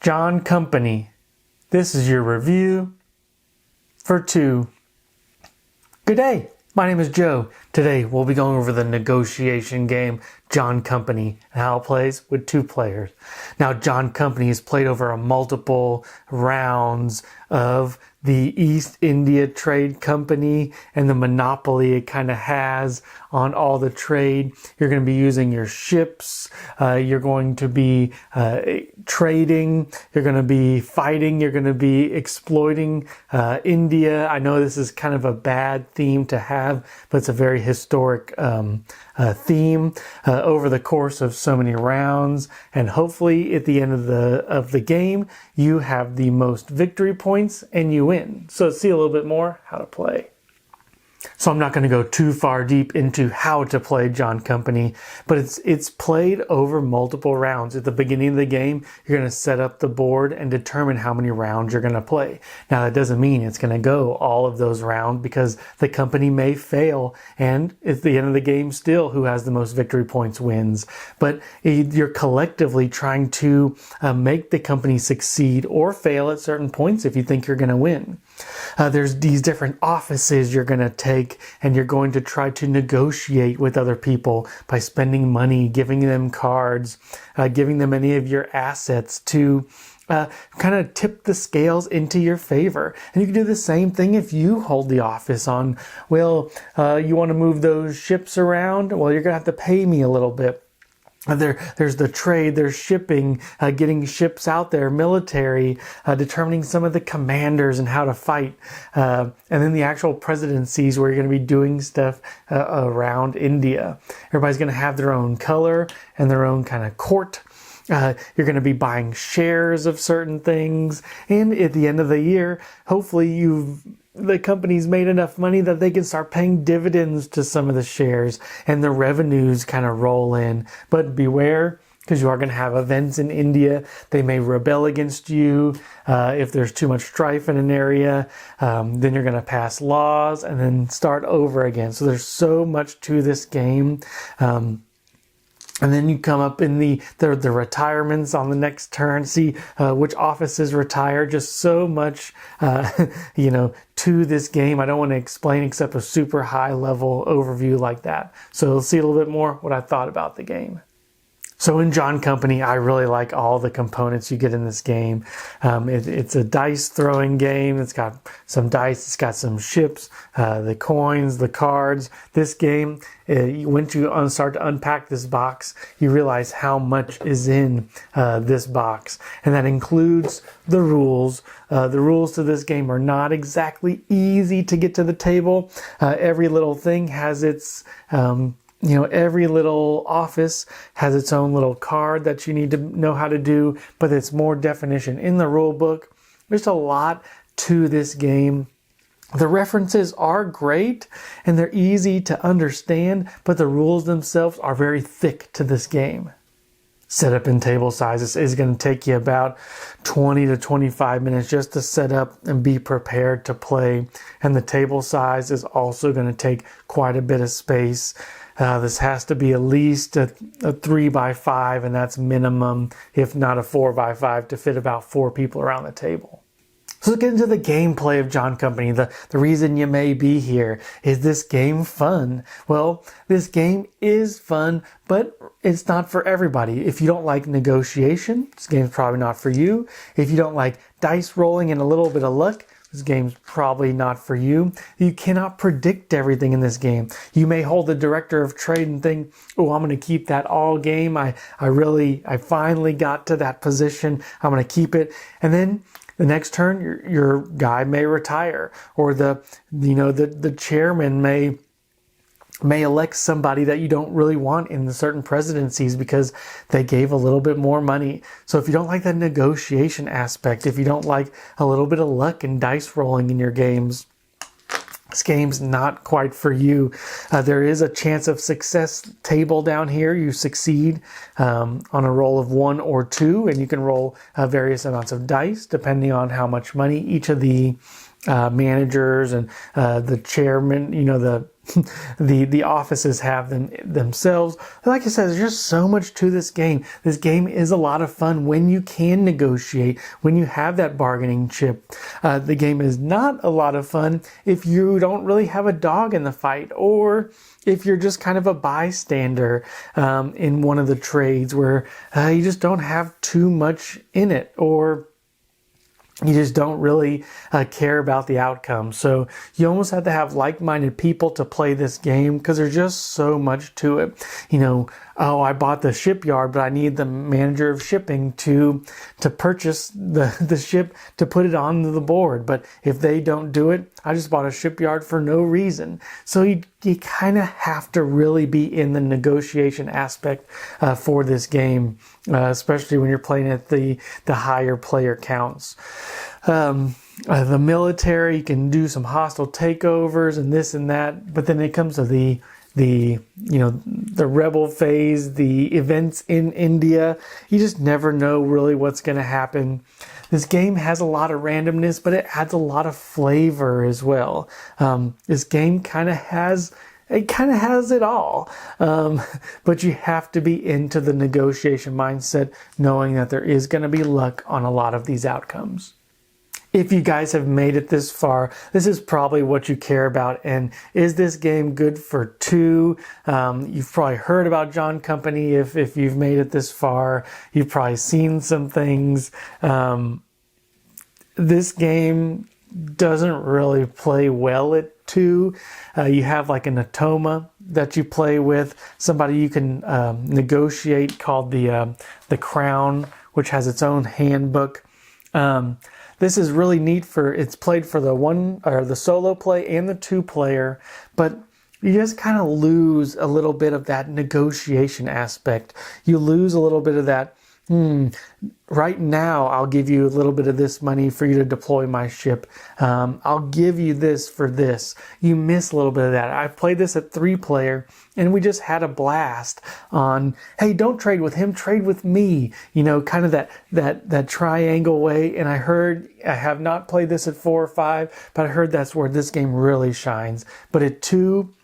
John Company. This is your review for 2. Good day. My name is Joe. Today we'll be going over the negotiation game John Company and how it plays with 2 players. Now John Company is played over a multiple rounds of the East India Trade Company and the monopoly it kind of has on all the trade. You're going to be using your ships. You're going to be trading. You're going to be fighting. You're going to be exploiting India. I know this is kind of a bad theme to have, but it's a very historic theme over the course of so many rounds, and hopefully at the end of the game you have the most victory points and you win. So let's see a little bit more how to play. So I'm not going to go too far deep into how to play John Company, but it's played over multiple rounds. At the beginning of the game, you're going to set up the board and determine how many rounds you're going to play. Now that doesn't mean it's going to go all of those rounds, because the company may fail, and at the end of the game still who has the most victory points wins. But you're collectively trying to make the company succeed or fail at certain points if you think you're going to win. There's these different offices you're going to take, and you're going to try to negotiate with other people by spending money, giving them cards, giving them any of your assets to kind of tip the scales into your favor. And you can do the same thing if you hold the office on, well, you want to move those ships around? Well, you're going to have to pay me a little bit. There's the trade, there's shipping, getting ships out there, military, determining some of the commanders and how to fight, and then the actual presidencies where you're going to be doing stuff around India. Everybody's going to have their own color and their own kind of court. You're going to be buying shares of certain things, and at the end of the year, hopefully the company's made enough money that they can start paying dividends to some of the shares, and the revenues kind of roll in. But beware, because you are going to have events in India. They may rebel against you. If there's too much strife in an area, then you're going to pass laws and then start over again. So there's so much to this game. And then you come up in the retirements on the next turn, see which offices retire. Just so much, to this game. I don't want to explain except a super high level overview like that. So you'll see a little bit more what I thought about the game. So in John Company, I really like all the components you get in this game. It's a dice throwing game. It's got some dice. It's got some ships, the coins, the cards. This game, once you start to unpack this box, you realize how much is in this box. And that includes the rules. The rules to this game are not exactly easy to get to the table. Every little thing has its... every little office has its own little card that you need to know how to do, but it's more definition in the rule book. There's a lot to this game. The references are great and they're easy to understand, but the rules themselves are very thick to this game. Setup in Tablesize is going to take you about 20 to 25 minutes just to set up and be prepared to play. And the table size is also going to take quite a bit of space. This has to be at least a 3x5, and that's minimum, if not a 4x5, to fit about 4 people around the table. So let's get into the gameplay of John Company. The reason you may be here is this game fun. Well, this game is fun, but it's not for everybody. If you don't like negotiation, this game's probably not for you. If you don't like dice rolling and a little bit of luck, this game's probably not for you. You cannot predict everything in this game. You may hold the director of trade and think, oh, I'm going to keep that all game. I finally got to that position. I'm going to keep it. And then the next turn, your guy may retire, or the chairman may elect somebody that you don't really want in the certain presidencies because they gave a little bit more money. So if you don't like that negotiation aspect, if you don't like a little bit of luck and dice rolling in your games, this game's not quite for you. There is a chance of success table down here. You succeed on a roll of 1 or 2, and you can roll various amounts of dice depending on how much money each of the managers and the chairman, the offices have themselves. Like I said, there's just so much to this game. This game is a lot of fun when you can negotiate, when you have that bargaining chip. The game is not a lot of fun if you don't really have a dog in the fight, or if you're just kind of a bystander in one of the trades where you just don't have too much in it, or you just don't really care about the outcome. So you almost have to have like-minded people to play this game, because there's just so much to it. You know, oh, I bought the shipyard, but I need the manager of shipping to purchase the ship to put it on the board. But if they don't do it, I just bought a shipyard for no reason. So you kind of have to really be in the negotiation aspect for this game, especially when you're playing at the higher player counts. The military, you can do some hostile takeovers and this and that, but then it comes to the rebel phase, the events in India. You just never know really what's going to happen. This game has a lot of randomness, but it adds a lot of flavor as well. This game kind of has it all. But you have to be into the negotiation mindset, knowing that there is going to be luck on a lot of these outcomes. If you guys have made it this far, this is probably what you care about. And is this game good for two? You've probably heard about John Company. If you've made it this far, you've probably seen some things. This game doesn't really play well at two. You have like an Atoma that you play with, somebody you can negotiate, called the Crown, which has its own handbook. This is really neat it's played for the solo play and the two player, but you just kind of lose a little bit of that negotiation aspect. You lose a little bit of that, right now I'll give you a little bit of this money for you to deploy my ship. I'll give you this for this. You miss a little bit of that. I played this at 3-player, and we just had a blast on, hey, don't trade with him, trade with me. You know, kind of that triangle way. And I have not played this at 4 or 5, but I heard that's where this game really shines. But at 2,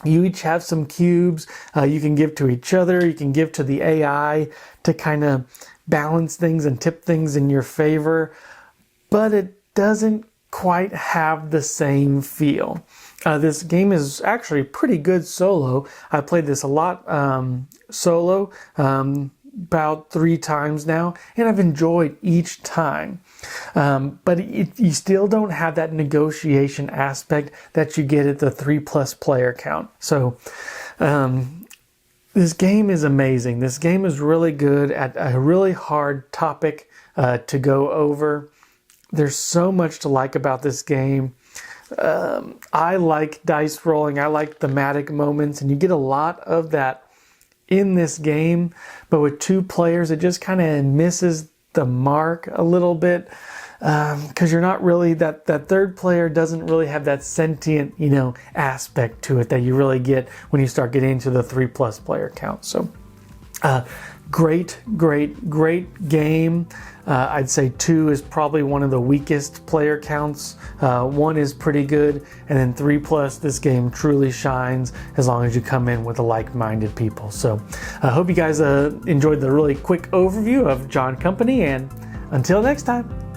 you each have some cubes you can give to each other. You can give to the AI to kind of balance things and tip things in your favor. But it doesn't quite have the same feel. This game is actually pretty good solo. I played this a lot solo, about 3 times now, and I've enjoyed each time. But you still don't have that negotiation aspect that you get at the 3+ player count. So this game is amazing. This game is really good at a really hard topic to go over. There's so much to like about this game. I like dice rolling. I like thematic moments, and you get a lot of that in this game. But with 2 players, it just kind of misses the mark a little bit, because you're not really that 3rd player doesn't really have that sentient, aspect to it that you really get when you start getting into the 3+ player count. So great game. I'd say 2 is probably one of the weakest player counts. 1 is pretty good, and then 3+, this game truly shines as long as you come in with the like-minded people. So I hope you guys enjoyed the really quick overview of John Company, and until next time.